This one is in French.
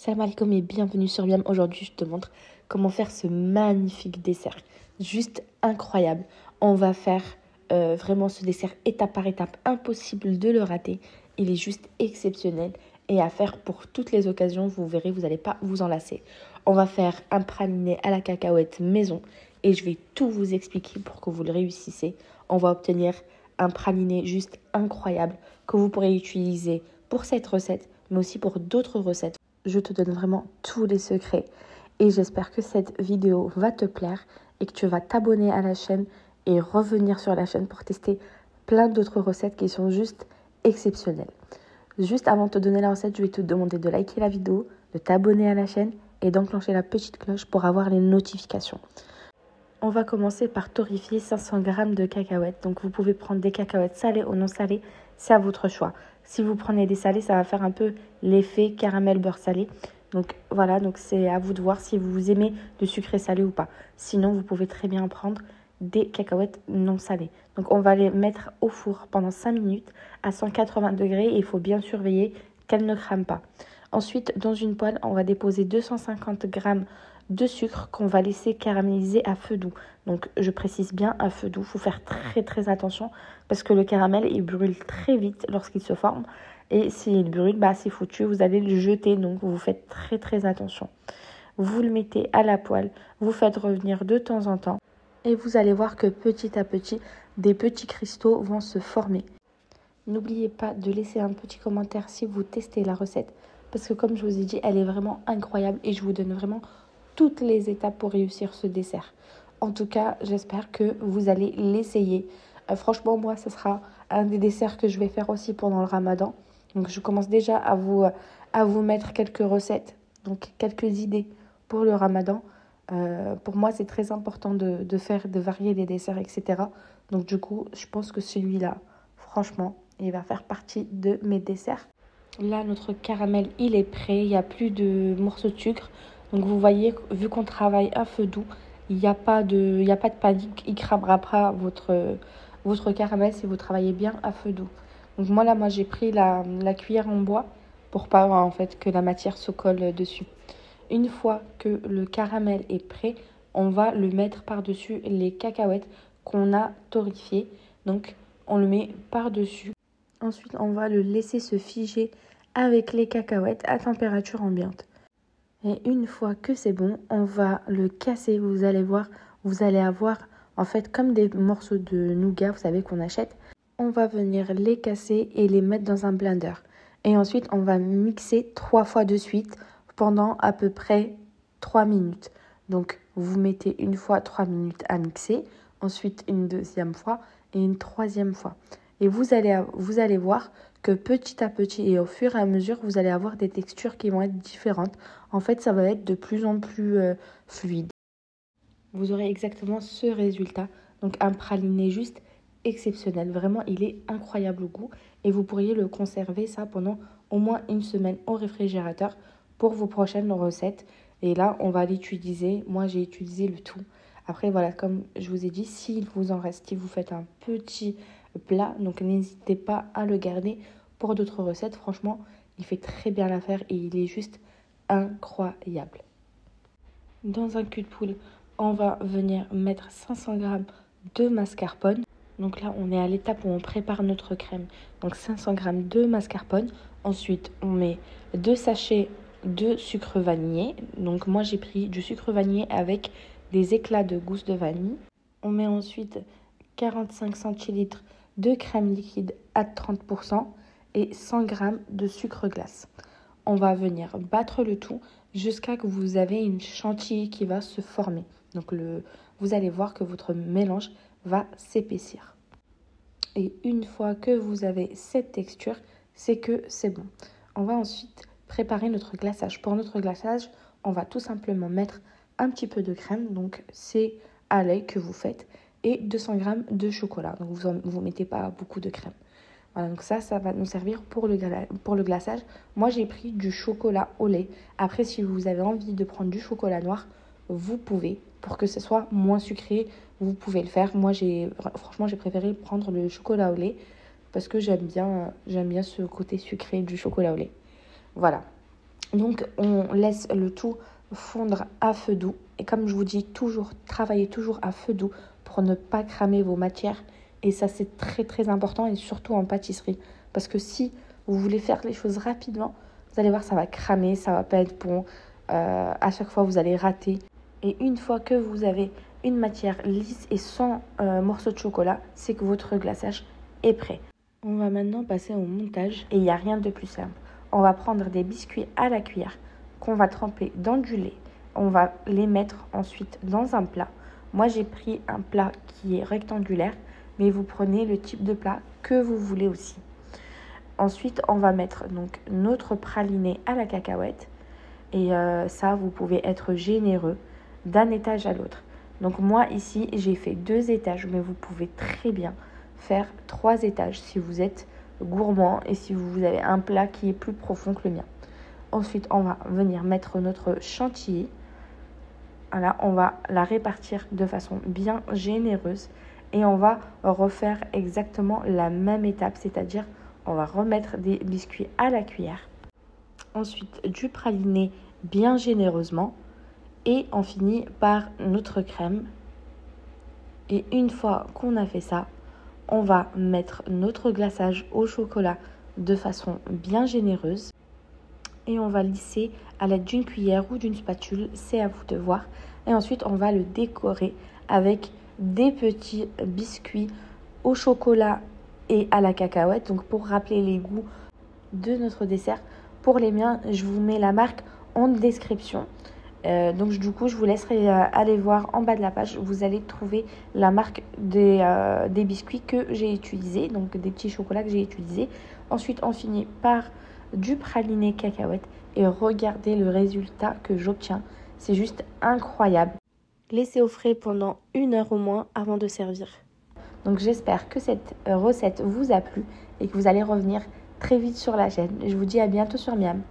Salam alaikum et bienvenue sur Biam. Aujourd'hui, je te montre comment faire ce magnifique dessert. Juste incroyable. On va faire vraiment ce dessert étape par étape. Impossible de le rater. Il est juste exceptionnel et à faire pour toutes les occasions. Vous verrez, vous n'allez pas vous en lasser. On va faire un praliné à la cacahuète maison et je vais tout vous expliquer pour que vous le réussissiez. On va obtenir un praliné juste incroyable que vous pourrez utiliser pour cette recette, mais aussi pour d'autres recettes. Je te donne vraiment tous les secrets et j'espère que cette vidéo va te plaire et que tu vas t'abonner à la chaîne et revenir sur la chaîne pour tester plein d'autres recettes qui sont juste exceptionnelles. Juste avant de te donner la recette, je vais te demander de liker la vidéo, de t'abonner à la chaîne et d'enclencher la petite cloche pour avoir les notifications. On va commencer par torréfier 500 g de cacahuètes. Donc vous pouvez prendre des cacahuètes salées ou non salées, c'est à votre choix. Si vous prenez des salées, ça va faire un peu l'effet caramel beurre salé. Donc voilà, donc c'est à vous de voir si vous aimez le sucré salé ou pas. Sinon, vous pouvez très bien prendre des cacahuètes non salées. Donc on va les mettre au four pendant 5 minutes à 180 degrés et il faut bien surveiller qu'elles ne crament pas. Ensuite, dans une poêle, on va déposer 250 g de sucre qu'on va laisser caraméliser à feu doux. Donc je précise bien à feu doux, il faut faire très attention parce que le caramel il brûle très vite lorsqu'il se forme et s'il brûle, c'est foutu, vous allez le jeter, donc vous faites très attention. Vous le mettez à la poêle, vous faites revenir de temps en temps et vous allez voir que petit à petit, des petits cristaux vont se former. N'oubliez pas de laisser un petit commentaire si vous testez la recette parce que comme je vous ai dit, elle est vraiment incroyable et je vous donne vraiment toutes les étapes pour réussir ce dessert. En tout cas, j'espère que vous allez l'essayer. Franchement, moi, ce sera un des desserts que je vais faire aussi pendant le ramadan. Donc, je commence déjà à vous mettre quelques recettes, donc quelques idées pour le ramadan. Pour moi, c'est très important de varier les desserts, etc. Donc, du coup, je pense que celui-là, franchement, il va faire partie de mes desserts. Là, notre caramel, il est prêt. Il n'y a plus de morceaux de sucre. Donc vous voyez, vu qu'on travaille à feu doux, il n'y a pas de panique. Il ne cramera pas votre caramel si vous travaillez bien à feu doux. Donc moi j'ai pris la cuillère en bois pour pas en fait que la matière se colle dessus. Une fois que le caramel est prêt, on va le mettre par-dessus les cacahuètes qu'on a torréfiées. Donc on le met par-dessus. Ensuite, on va le laisser se figer avec les cacahuètes à température ambiante. Et une fois que c'est bon, on va le casser. Vous allez voir, vous allez avoir en fait comme des morceaux de nougat, vous savez qu'on achète. On va venir les casser et les mettre dans un blender. Et ensuite, on va mixer 3 fois de suite pendant à peu près 3 minutes. Donc, vous mettez une fois 3 minutes à mixer, ensuite une deuxième fois et une troisième fois. Et vous allez voir que petit à petit et au fur et à mesure, vous allez avoir des textures qui vont être différentes. En fait, ça va être de plus en plus fluide. Vous aurez exactement ce résultat. Donc, un praliné juste exceptionnel. Vraiment, il est incroyable au goût. Et vous pourriez le conserver ça pendant au moins une semaine au réfrigérateur pour vos prochaines recettes. Et là, on va l'utiliser. Moi, j'ai utilisé le tout. Après, voilà, comme je vous ai dit, s'il vous en reste, si vous faites un petit plat, donc n'hésitez pas à le garder pour d'autres recettes. Franchement, il fait très bien l'affaire et il est juste incroyable. Dans un cul de poule, on va venir mettre 500 g de mascarpone. Donc là, on est à l'étape où on prépare notre crème. Donc 500 g de mascarpone. Ensuite, on met 2 sachets de sucre vanillé. Donc moi, j'ai pris du sucre vanillé avec des éclats de gousse de vanille. On met ensuite 45 centilitres de crème liquide à 30% et 100 g de sucre glace. On va venir battre le tout jusqu'à que vous avez une chantilly qui va se former. Donc vous allez voir que votre mélange va s'épaissir. Et une fois que vous avez cette texture, c'est que c'est bon. On va ensuite préparer notre glaçage. Pour notre glaçage, on va tout simplement mettre un petit peu de crème. Donc c'est à l'œil que vous faites. Et 200 g de chocolat. Donc vous mettez pas beaucoup de crème. Voilà, donc ça va nous servir pour le glaçage. Moi, j'ai pris du chocolat au lait. Après, si vous avez envie de prendre du chocolat noir, vous pouvez. Pour que ce soit moins sucré, vous pouvez le faire. Moi, franchement, j'ai préféré prendre le chocolat au lait parce que j'aime bien ce côté sucré du chocolat au lait. Voilà. Donc on laisse le tout fondre à feu doux. Et comme je vous dis, travaillez toujours à feu doux pour ne pas cramer vos matières. Et ça, c'est très très important, et surtout en pâtisserie. Parce que si vous voulez faire les choses rapidement, vous allez voir, ça va cramer, ça va pas être bon. À chaque fois, vous allez rater. Et une fois que vous avez une matière lisse et sans morceaux de chocolat, c'est que votre glaçage est prêt. On va maintenant passer au montage. Et il n'y a rien de plus simple. On va prendre des biscuits à la cuillère qu'on va tremper dans du lait. On va les mettre ensuite dans un plat. Moi, j'ai pris un plat qui est rectangulaire, mais vous prenez le type de plat que vous voulez aussi. Ensuite, on va mettre donc notre praliné à la cacahuète. Et ça, vous pouvez être généreux d'un étage à l'autre. Donc moi, ici, j'ai fait 2 étages, mais vous pouvez très bien faire 3 étages si vous êtes gourmand et si vous avez un plat qui est plus profond que le mien. Ensuite, on va venir mettre notre chantilly. Voilà, on va la répartir de façon bien généreuse et on va refaire exactement la même étape, c'est-à-dire on va remettre des biscuits à la cuillère. Ensuite, du praliné bien généreusement et on finit par notre crème. Et une fois qu'on a fait ça, on va mettre notre glaçage au chocolat de façon bien généreuse. Et on va lisser à l'aide d'une cuillère ou d'une spatule, c'est à vous de voir. Et ensuite, on va le décorer avec des petits biscuits au chocolat et à la cacahuète. Donc pour rappeler les goûts de notre dessert, pour les miens, je vous mets la marque en description. Donc du coup, je vous laisserai aller voir en bas de la page. Vous allez trouver la marque des biscuits que j'ai utilisés, donc des petits chocolats que j'ai utilisés. Ensuite, on finit par du praliné cacahuète et regardez le résultat que j'obtiens. C'est juste incroyable. Laissez au frais pendant 1 heure au moins avant de servir. Donc j'espère que cette recette vous a plu et que vous allez revenir très vite sur la chaîne. Je vous dis à bientôt sur Miam.